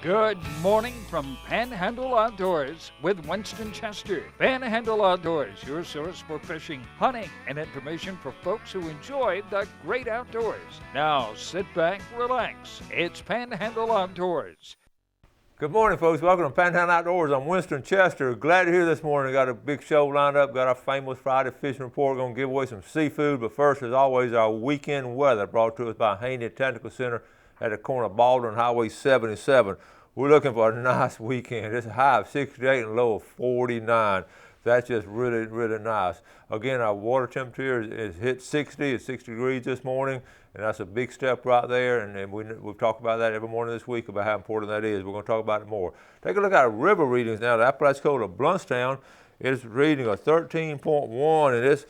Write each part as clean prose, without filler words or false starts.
Good morning from Panhandle Outdoors with Winston Chester. Panhandle Outdoors, your source for fishing, hunting, and information for folks who enjoy the great outdoors. Now sit back, relax. It's Panhandle Outdoors. Good morning, folks. Welcome to Panhandle Outdoors. I'm Winston Chester. Glad you're here this morning. Got a big show lined up. Got our famous Friday fishing report. Going to give away some seafood. But first, as always, our weekend weather brought to us by Haney Technical Center at the corner of Baldwin Highway 77. We're looking for a nice weekend. It's a high of 68 and a low of 49. That's just really, really nice. Again, our water temperature is hit 60. It's 60 degrees this morning, and that's a big step right there. And we've talked about that every morning this week about how important that is. We're going to talk about it more. Take a look at our river readings now. The Apalachicola of Bluntstown is reading a 13.1, and it's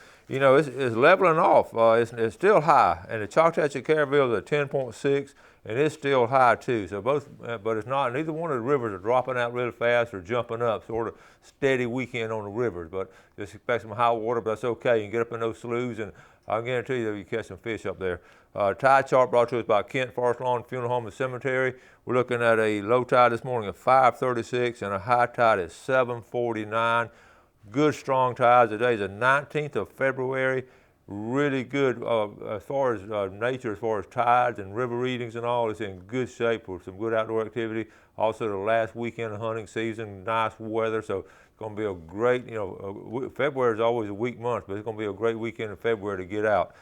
leveling off. It's still high, and the Choctaw Caryville is a 10.6. And it's still high too. So but it's not. Neither one of the rivers are dropping out really fast or jumping up. Sort of steady weekend on the rivers, but just expect some high water. But that's okay. You can get up in those sloughs, and I guarantee you that you catch some fish up there. Tide chart brought to us by Kent Forest Lawn Funeral Home and Cemetery. We're looking at a low tide this morning of 5:36 and a high tide at 7:49. Good strong tides. Today is the 19th of February. Really good as far as nature, as far as tides and river readings and all. It's in good shape for some good outdoor activity. Also, the last weekend of hunting season, nice weather, so it's going to be a great, February is always a weak month, but it's going to be a great weekend in February to get out.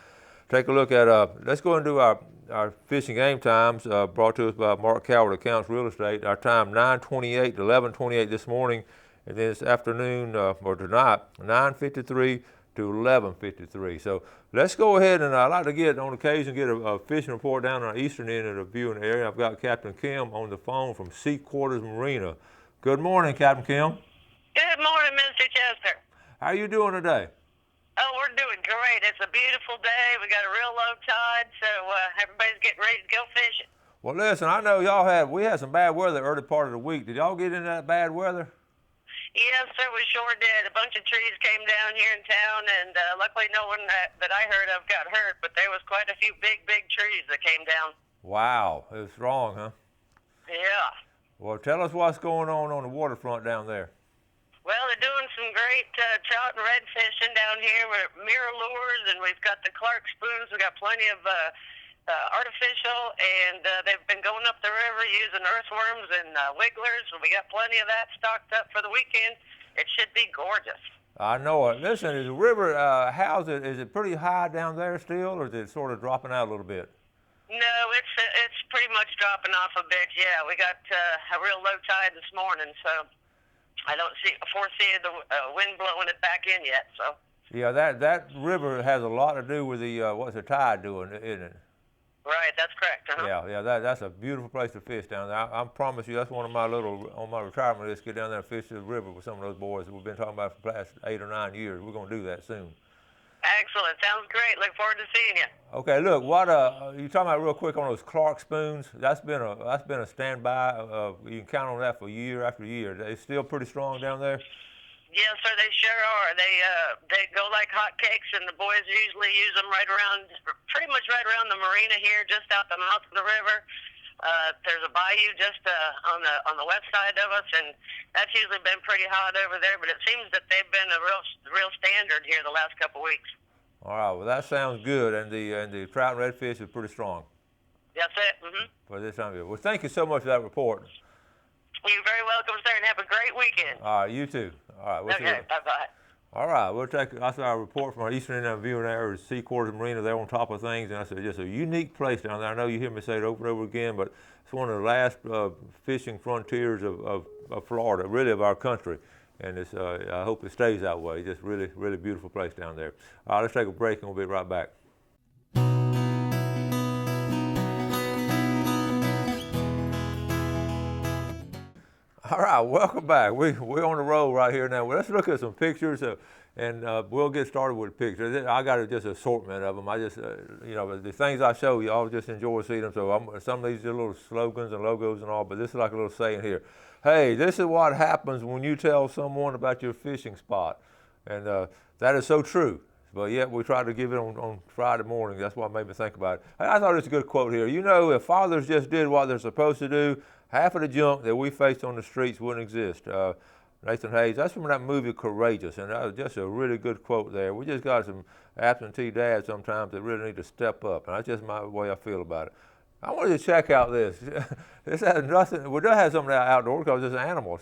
Take a look at, let's go and do our fishing game times brought to us by Mark Coward, Accounts Real Estate. Our time 9:28 to 11:28 this morning, and then this afternoon, or tonight, 9:53 to 11:53. So let's go ahead, and I'd like to get on occasion a fishing report down on our eastern end of the viewing area. I've got Captain Kim on the phone from Sea Quarters Marina. Good morning, Captain Kim. Good morning, Mr. Chester. How are you doing today? Oh, we're doing great. It's a beautiful day. We got a real low tide, so everybody's getting ready to go fishing. Well, listen, I know we had some bad weather early part of the week. Did y'all get into that bad weather? Yes, sir, we sure did. A bunch of trees came down here in town, and luckily no one that I heard of got hurt, but there was quite a few big trees that came down. Wow, it was strong, huh? Yeah. Well, tell us what's going on the waterfront down there. Well, they're doing some great trout and red fishing down here with mirror lures, and we've got the Clark spoons. We've got plenty of artificial, and they've been going up the river using earthworms and wigglers. We got plenty of that stocked up for the weekend. It should be gorgeous. I know it. Listen, is the river, is it pretty high down there still, or is it sort of dropping out a little bit? No, it's pretty much dropping off a bit. Yeah, we got a real low tide this morning, so I don't foresee the wind blowing it back in yet. So yeah, that river has a lot to do with the what's the tide doing, isn't it? Right, that's correct. Uh-huh. Yeah, that's a beautiful place to fish down there. I promise you, that's one of my on my retirement list, get down there and fish the river with some of those boys that we've been talking about for the past 8 or 9 years. We're going to do that soon. Excellent. Sounds great. Look forward to seeing you. Okay, look, what you talking about real quick on those Clark spoons? That's been a standby. You can count on that for year after year. It's still pretty strong down there. Yes, sir, they sure are. They go like hotcakes, and the boys usually use them pretty much right around the marina here, just out the mouth of the river. There's a bayou just on the west side of us, and that's usually been pretty hot over there. But it seems that they've been a real standard here the last couple weeks. All right, well that sounds good, and the trout and redfish is pretty strong. That's it. Mm-hmm. For this time of year. Well, thank you so much for that report. You're very welcome, sir, and have a great weekend. All right, you too. All right, we'll see you. Okay, bye-bye. All right, that's our report from our eastern end of viewing area, Sea Quarters Marina. They're on top of things, and that's just a unique place down there. I know you hear me say it over and over again, but it's one of the last fishing frontiers of Florida, really of our country. And I hope it stays that way. Just really, really beautiful place down there. All right, let's take a break, and we'll be right back. All right, welcome back. We're on the road right here now. Well, let's look at some pictures, and we'll get started with the pictures. I got just an assortment of them. I just, the things I show you, I'll just enjoy seeing them. So some of these are little slogans and logos and all, but this is like a little saying here. Hey, this is what happens when you tell someone about your fishing spot. And that is so true. But yet we try to give it on Friday morning. That's what made me think about it. I thought it was a good quote here. You know, if fathers just did what they're supposed to do, half of the junk that we faced on the streets wouldn't exist. Nathan Hayes, that's from that movie Courageous, and that was just a really good quote there. We just got some absentee dads sometimes that really need to step up, and that's just my way I feel about it. I want you to check out this. This has nothing, we do have something outdoors because it's an animal.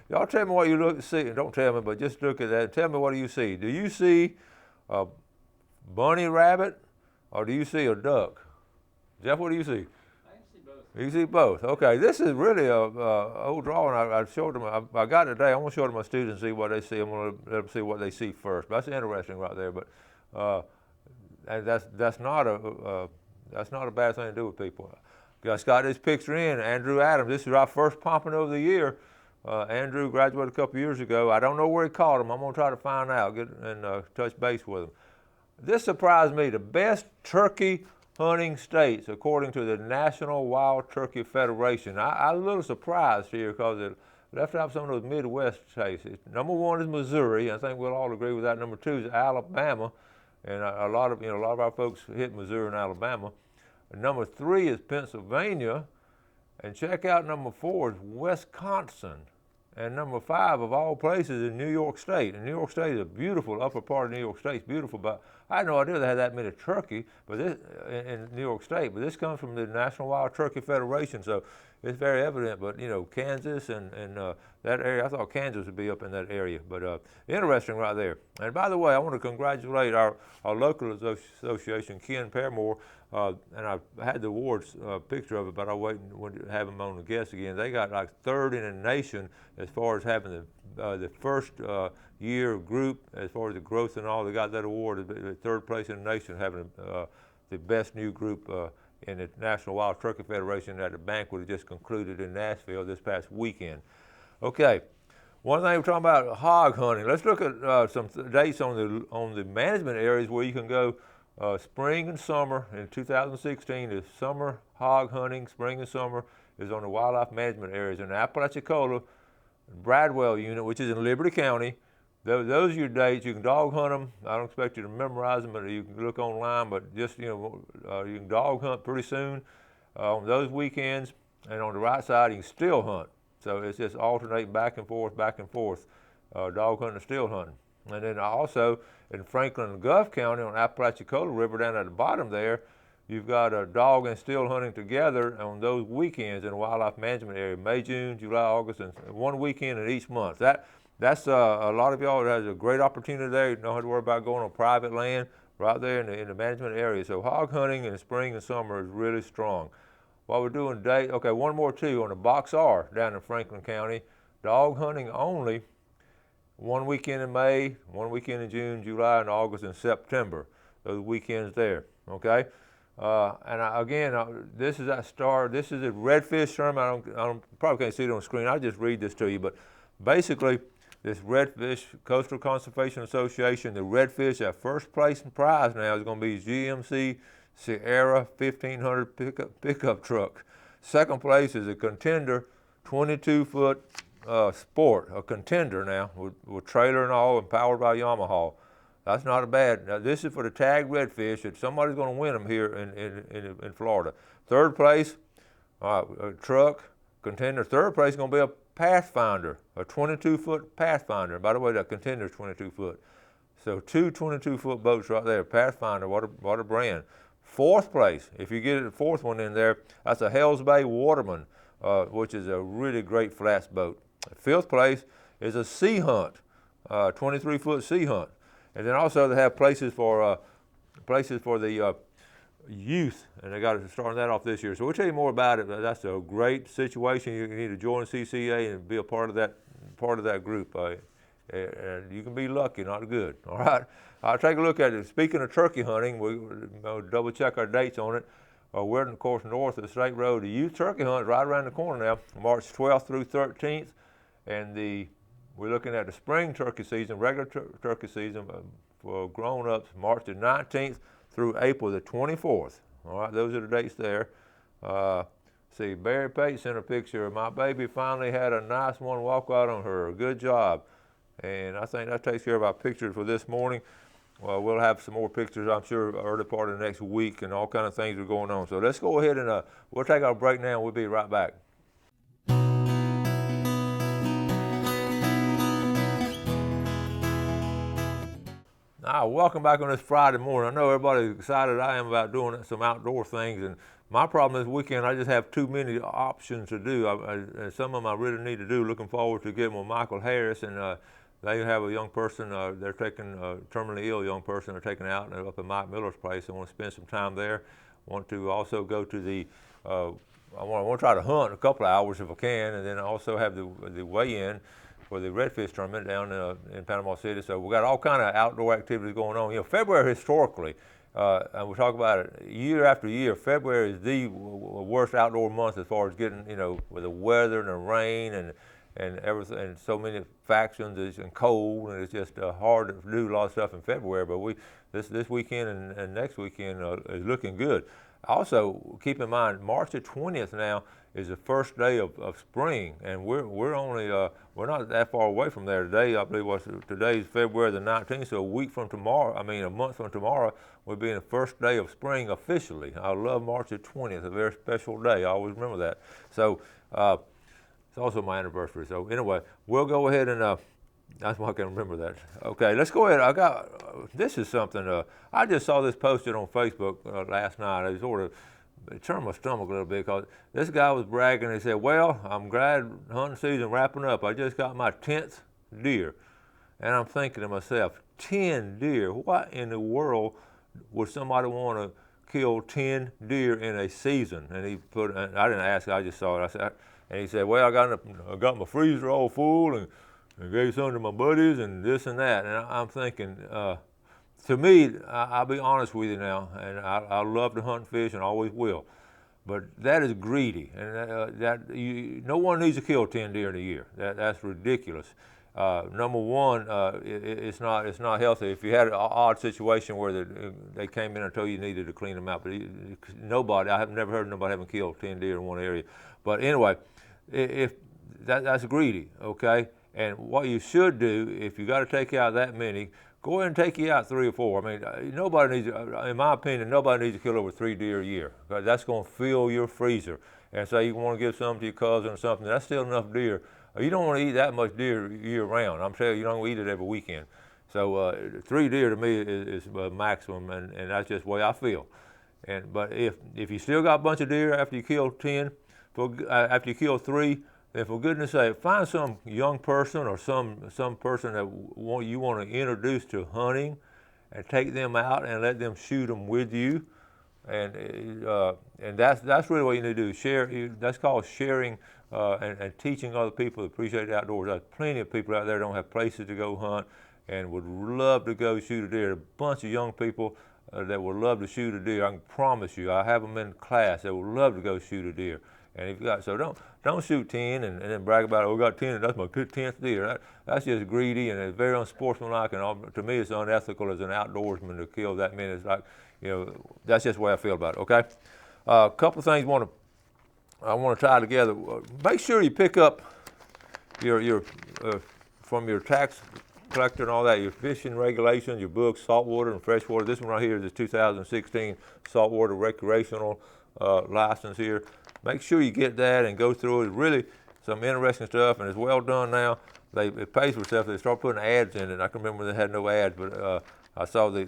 Y'all tell me what you see, don't tell me, but just look at that and tell me what do you see. Do you see a bunny rabbit or do you see a duck? Jeff, what do you see? You see both. Okay, this is really a old drawing. I showed them. I got it today. I want to show it to my students and see what they see. I'm going to let them see what they see first. But that's interesting right there. But and that's not a bad thing to do with people. Just got this picture in. Andrew Adams. This is our first pompano of the year. Andrew graduated a couple years ago. I don't know where he caught him. I'm going to try to find out and touch base with him. This surprised me. The best turkey hunting states, according to the National Wild Turkey Federation. I'm a little surprised here because it left out some of those Midwest states. Number one is Missouri. I think we'll all agree with that. Number two is Alabama, and a lot of our folks hit Missouri and Alabama. And number three is Pennsylvania, and check out number four is Wisconsin. And number five of all places is New York State. And New York State is a beautiful, upper part of New York State is beautiful, but I had no idea they had that many turkey but this, in New York State. But this comes from the National Wild Turkey Federation, so it's very evident. But Kansas and that area, I thought Kansas would be up in that area. But interesting right there. And by the way, I want to congratulate our local association, Ken Paramore, and I had the awards picture of it, but I'll wait and have them on the guest again. They got like third in the nation as far as having the first year group, as far as the growth and all. They got that award, the third place in the nation, having the best new group in the National Wild Turkey Federation at the banquet that just concluded in Nashville this past weekend. Okay, one thing we're talking about, hog hunting. Let's look at some dates on the management areas where you can go spring and summer. In 2016, the summer hog hunting, spring and summer, is on the wildlife management areas in the Apalachicola Bradwell unit, which is in Liberty County. Those are your dates. You can dog hunt them. I don't expect you to memorize them, but you can look online. But just you can dog hunt pretty soon on those weekends. And on the right side, you can still hunt. So it's just alternating back and forth, dog hunting and still hunting. And then also in Franklin and Gulf County on Apalachicola River down at the bottom there, you've got a dog and still hunting together on those weekends in the wildlife management area, May, June, July, August, and one weekend in each month. That's a lot of y'all that has a great opportunity there. You don't have to worry about going on private land right there in the management area. So hog hunting in the spring and summer is really strong. While we're doing day, okay, one more too, on the Box R down in Franklin County, dog hunting only, one weekend in May, one weekend in June, July, and August, and September. Those weekends there, okay? This is that star. This is a redfish tournament. I probably can't see it on the screen. I'll just read this to you. But basically, this redfish Coastal Conservation Association, the redfish, that first place and prize now is going to be GMC Sierra 1500 pickup truck. Second place is a Contender 22-foot Sport, a Contender now with trailer and all, and powered by Yamaha. That's not a bad. Now this is for the tag redfish that somebody's going to win them here in Florida. Third place, a truck Contender. Third place is going to be a Pathfinder, a 22-foot Pathfinder. By the way, that Contender is 22 foot. So two 22-foot boats right there. Pathfinder, what a brand. Fourth place, if you get the fourth one in there, that's a Hells Bay Waterman, which is a really great flats boat. Fifth place is a Sea Hunt, 23-foot Sea Hunt. And then also they have places for the youth, and they got to start that off this year. So we'll tell you more about it. That's a great situation. You need to join CCA and be a part of that group. And you can be lucky, not good. All right. I'll take a look at it. Speaking of turkey hunting, we'll double check our dates on it. We're of course north of the State Road. The youth turkey hunt is right around the corner now, March 12th through 13th, and we're looking at the spring turkey season, regular turkey season for grown-ups, March the 19th through April the 24th. All right, those are the dates there. See, Barry Pate sent a picture. My baby finally had a nice one walk out on her. Good job. And I think that takes care of our pictures for this morning. We'll have some more pictures, I'm sure, early part of the next week, and all kind of things are going on. So let's go ahead and we'll take our break now, and we'll be right back. Welcome back on this Friday morning. I know everybody's excited I am about doing some outdoor things, and my problem this weekend, I just have too many options to do. And some of them I really need to do. Looking forward to getting with Michael Harris, and they have a young person, they're taking a terminally ill young person they're taking out up at Mike Miller's place. I want to spend some time there. Want to also go to the, I want to try to hunt a couple of hours if I can, and then also have the weigh-in for the redfish tournament down in Panama City. So we got all kind of outdoor activities going on. You know, February historically, and we talk about it year after year, February is the worst outdoor month as far as getting, you know, with the weather and the rain and everything, and so many factions and cold, and it's just hard to do a lot of stuff in February. But this weekend and next weekend is looking good. Also, keep in mind, March the 20th now is the first day of spring, and we're only we're not that far away from there today. I believe today's February the 19th, so a month from tomorrow, will be the first day of spring officially. I love March the 20th, a very special day. I always remember that. So it's also my anniversary. So anyway, we'll go ahead and that's why I can remember that. Okay, let's go ahead. This is something, I just saw this posted on Facebook last night. It turned my stomach a little bit because this guy was bragging. He said, well, I'm glad hunting season wrapping up. I just got my 10th deer. And I'm thinking to myself, 10 deer? What in the world would somebody want to kill 10 deer in a season? And I didn't ask, I just saw it. And he said, well, I got my freezer all full and gave some to my buddies and this and that. And I'm thinking, to me, I'll be honest with you now, and I love to hunt and fish and always will, but that is greedy, and no one needs to kill 10 deer in a year. That's ridiculous. Number one, it's not healthy. If you had an odd situation where they came in and told you needed to clean them out, but I have never heard of nobody having killed 10 deer in one area. But anyway, that's greedy, okay? And what you should do, if you got to take out that many, go ahead and take you out 3 or 4. I mean, nobody needs, in my opinion, nobody needs to kill over 3 deer a year. That's going to fill your freezer. And so you want to give some to your cousin or something, that's still enough deer. You don't want to eat that much deer year round. I'm telling you, don't eat it every weekend. So 3 deer to me is maximum, and that's just the way I feel. But if you still got a bunch of deer after you kill 10, after you kill 3, then for goodness sake, find some young person or some person that you want to introduce to hunting, and take them out and let them shoot them with you, and that's really what you need to do. Share. That's called sharing and teaching other people to appreciate the outdoors. There's plenty of people out there that don't have places to go hunt and would love to go shoot a deer. A bunch of young people that would love to shoot a deer. I can promise you. I have them in class that would love to go shoot a deer. And if you got, so don't shoot 10 and then brag about it. Oh, we got 10, and that's my 10th deer. That's just greedy, and it's very unsportsmanlike, and to me it's unethical as an outdoorsman to kill that many. It's like, you know, that's just the way I feel about it. Okay, a couple of things I want to tie together. Make sure you pick up your from your tax collector and all that, your fishing regulations, your books, saltwater and freshwater. This one right here is the 2016 saltwater recreational license here. Make sure you get that and go through it. It's really some interesting stuff, and it's well done now. It pays for itself. They start putting ads in it. I can remember they had no ads, but I saw the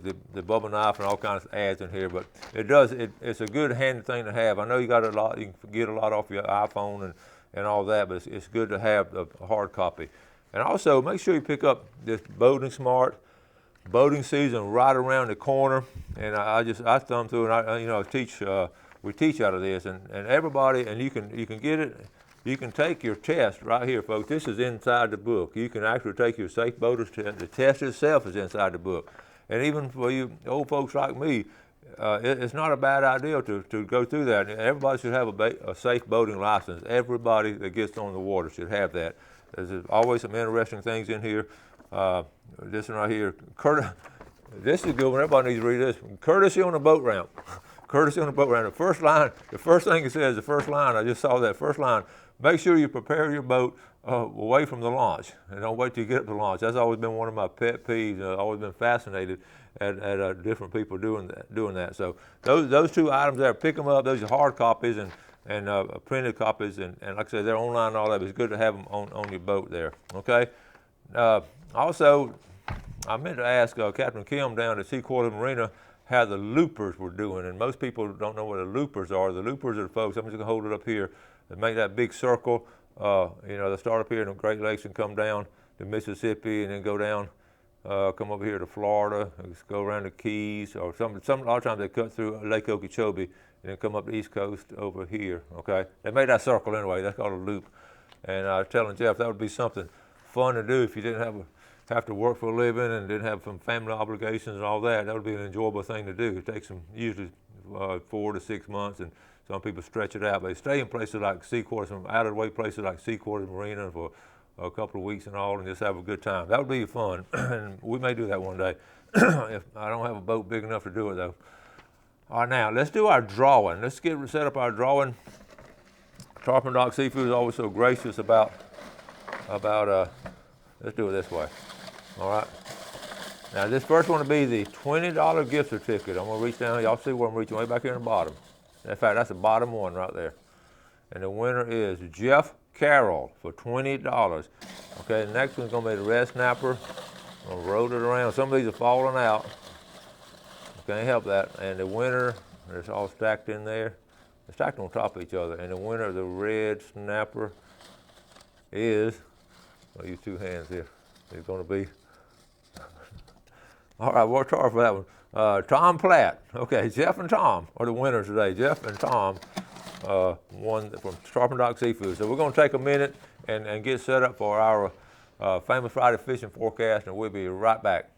bubble knife and all kinds of ads in here. But it's a good handy thing to have. I know you got a lot. You can get a lot off your iPhone and all that, but it's good to have a hard copy. And also make sure you pick up this Boating Smart. Boating season right around the corner, and I thumb through, and I teach. We teach out of this, and everybody, and you can get it. You can take your test right here, folks. This is inside the book. You can actually take your safe boater's test. The test itself is inside the book. And even for you old folks like me, it's not a bad idea to go through that. Everybody should have a safe boating license. Everybody that gets on the water should have that. There's always some interesting things in here. This one right here, this is a good one. Everybody needs to read this. Courtesy on the boat ramp. Courtesy on the boat ramp. The first thing it says, the first line, I just saw that first line, make sure you prepare your boat away from the launch, and don't wait till you get up to launch. That's always been one of my pet peeves. I've always been fascinated at different people doing that. So those 2 items there, pick them up. Those are hard copies and printed copies, and like I said, they're online and all that, but it's good to have them on your boat there, okay? Also, I meant to ask Captain Kim down at Seaquarter Marina how the loopers were doing, and most people don't know what the loopers are. The loopers are the folks, I'm just gonna hold it up here, that make that big circle. They start up here in the Great Lakes and come down to Mississippi and then go down, come over here to Florida, just go around the Keys, or a lot of times they cut through Lake Okeechobee and then come up the East Coast over here, okay? They made that circle anyway, that's called a loop. And I was telling Jeff that would be something fun to do if you didn't have to work for a living and didn't have some family obligations and all that. That would be an enjoyable thing to do. It takes them usually 4 to 6 months, and some people stretch it out. But they stay in places like Seaquarter, some out-of-the-way places like Seaquarter Marina for a couple of weeks and all, and just have a good time. That would be fun, and we may do that one day. If I don't have a boat big enough to do it, though. All right, now let's do our drawing. Let's get set up our drawing. Tarpon Dock Seafood is always so gracious about let's do it this way. All right. Now this first one will be the $20 gift certificate. I'm gonna reach down. Y'all see where I'm reaching, way back here in the bottom. In fact, that's the bottom one right there. And the winner is Jeff Carroll for $20. Okay, the next one's gonna be the red snapper. I'm gonna roll it around. Some of these are falling out. Can't help that. And the winner, it's all stacked in there. They're stacked on top of each other. And the winner of the red snapper is, I'll use two hands here. It's gonna be, all right, we'll charge for that one. Tom Platt. Okay, Jeff and Tom are the winners today. Jeff and Tom won from Tarpon Dock Seafood. So we're gonna take a minute and get set up for our famous Friday fishing forecast, and we'll be right back.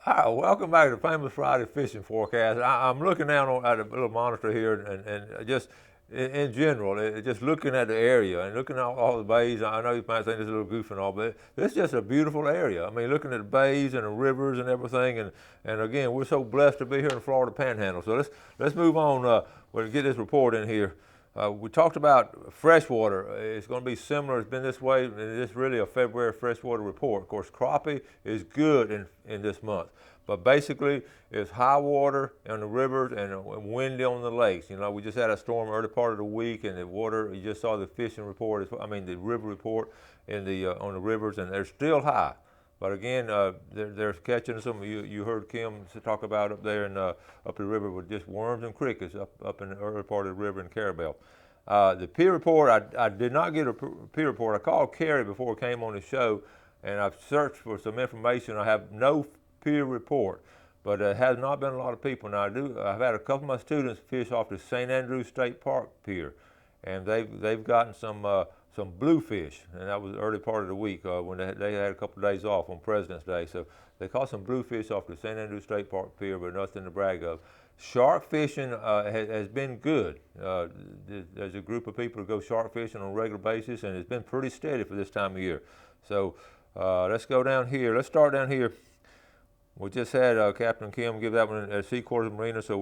Hi, welcome back to the famous Friday fishing forecast. I'm looking down at a little monitor here, and just in general, just looking at the area and looking at all the bays. I know you might think this is a little goofy and all, but it's just a beautiful area. I mean, looking at the bays and the rivers and everything, and again, we're so blessed to be here in the Florida Panhandle. So let's move on. We'll get this report in here. We talked about freshwater. It's going to be similar. It's been this way. It's really a February freshwater report. Of course, crappie is good in this month, but basically it's high water on the rivers and windy on the lakes. You know, we just had a storm early part of the week, and the water. You just saw the fishing report. The river report on the rivers, and they're still high. But again, they're catching some. You heard Kim talk about up there up the river with just worms and crickets up in the early part of the river in Carabel. The peer report, I did not get a peer report. I called Carrie before I came on the show, and I've searched for some information. I have no peer report, but there has not been a lot of people. Now I've had a couple of my students fish off the St. Andrews State Park pier, and they've gotten some bluefish, and that was the early part of the week when they had a couple of days off on President's Day. So they caught some bluefish off the St. Andrews State Park pier, but nothing to brag of. Shark fishing has been good. There's a group of people who go shark fishing on a regular basis, and it's been pretty steady for this time of year. So let's go down here. Let's start down here. We just had Captain Kim give that one at Seaquarter Marina, so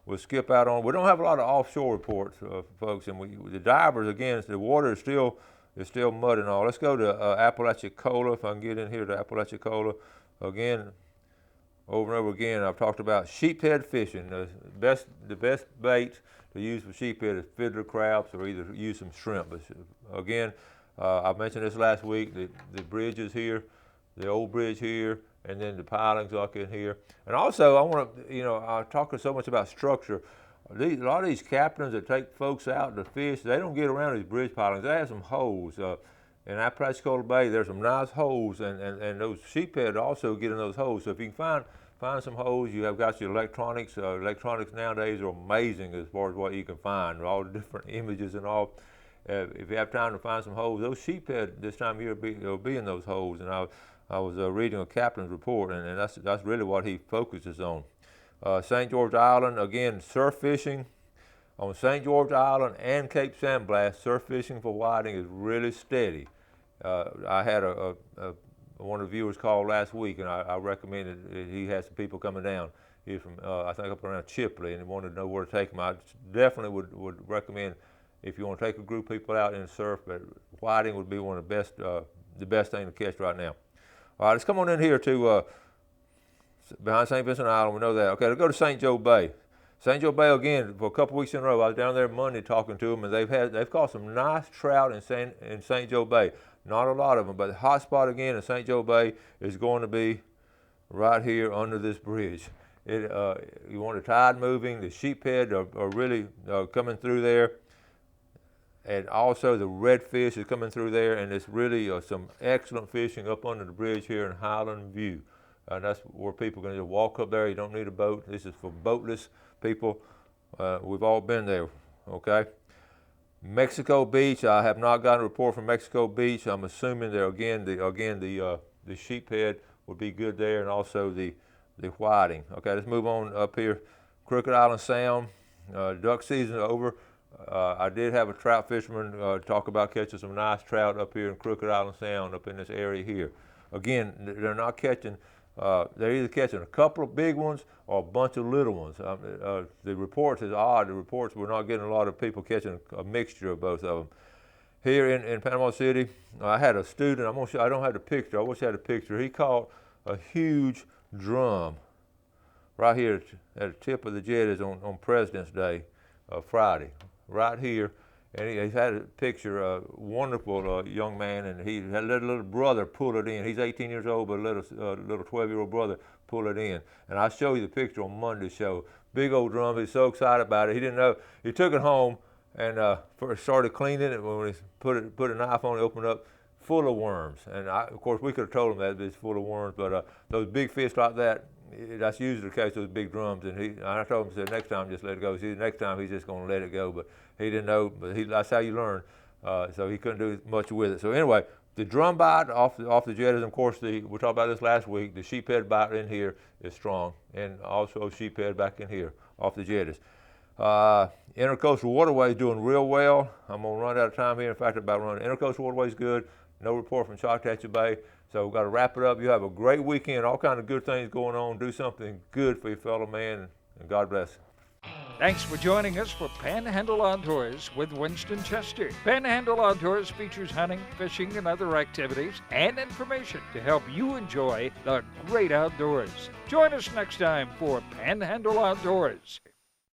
we'll skip out on. We don't have a lot of offshore reports, folks, and the divers, again, the water is still mud and all. Let's go to Apalachicola, if I can get in here to Apalachicola. Again, over and over again, I've talked about sheephead fishing. The best bait to use for sheephead is fiddler crabs, or either use some shrimp. But again, I mentioned this last week, the bridges here, the old bridge here, and then the pilings up in here. And also, I want to, I talk so much about structure. A lot of these captains that take folks out to fish, they don't get around these bridge pilings. They have some holes. In Apalachicola Bay, there's some nice holes, and those sheephead also get in those holes. So if you can find some holes, you have got your electronics. Electronics nowadays are amazing as far as what you can find, all the different images and all. If you have time to find some holes, those sheephead this time of year will be in those holes. And I was reading a captain's report, and that's really what he focuses on. St. George Island, again, surf fishing. On St. George Island and Cape San Blas, surf fishing for whiting is really steady. I had one of the viewers call last week, and I recommended, he had some people coming down. He's from, I think, up around Chipley, and he wanted to know where to take them. I definitely would recommend, if you want to take a group of people out in the surf, but whiting would be one of the best thing to catch right now. All right, let's come on in here to behind St. Vincent Island. We know that. Okay, let's go to St. Joe Bay. St. Joe Bay again for a couple weeks in a row. I was down there Monday talking to them, and they've caught some nice trout in St. Joe Bay. Not a lot of them, but the hot spot again in St. Joe Bay is going to be right here under this bridge. You want the tide moving, the sheephead are really coming through there, and also the redfish is coming through there, and it's really some excellent fishing up under the bridge here in Highland View. That's where people can just walk up there. You don't need a boat. This is for boatless people. We've all been there, okay? Mexico Beach, I have not gotten a report from Mexico Beach. I'm assuming there again the sheephead would be good there, and also the whiting. Okay, let's move on up here. Crooked Island Sound, duck season over. I did have a trout fisherman talk about catching some nice trout up here in Crooked Island Sound, up in this area here. Again, they're not catching, they're either catching a couple of big ones or a bunch of little ones. The reports is odd. The reports, we're not getting a lot of people catching a mixture of both of them. Here in Panama City, I had a student, I don't have the picture, I wish I had a picture. He caught a huge drum right here at the tip of the jetties on President's Day, Friday, right here. And he's had a picture, a wonderful young man, and he had a little brother pull it in. He's 18 years old, but a little 12-year-old brother pull it in. And I'll show you the picture on Monday's show. Big old drum, he's so excited about it. He didn't know, he took it home and first started cleaning it. When he put a knife on it, opened up, full of worms. And of course, we could have told him that it's full of worms, but those big fish like that, that's usually the case with those big drums. And I told him, I said, next time just let it go. See, next time he's just going to let it go, but he didn't know. But that's how you learn. So he couldn't do much with it. So anyway, the drum bite off the jetties, and of course we talked about this last week. The sheephead bite in here is strong, and also sheephead back in here off the jetties. Intercoastal waterway is doing real well. I'm gonna run out of time here. In fact, about running. Intercoastal waterway is good. No report from Choctaw Bay. So we've got to wrap it up. You have a great weekend. All kind of good things going on. Do something good for your fellow man, and God bless. Thanks for joining us for Panhandle Outdoors with Winston Chester. Panhandle Outdoors features hunting, fishing, and other activities and information to help you enjoy the great outdoors. Join us next time for Panhandle Outdoors.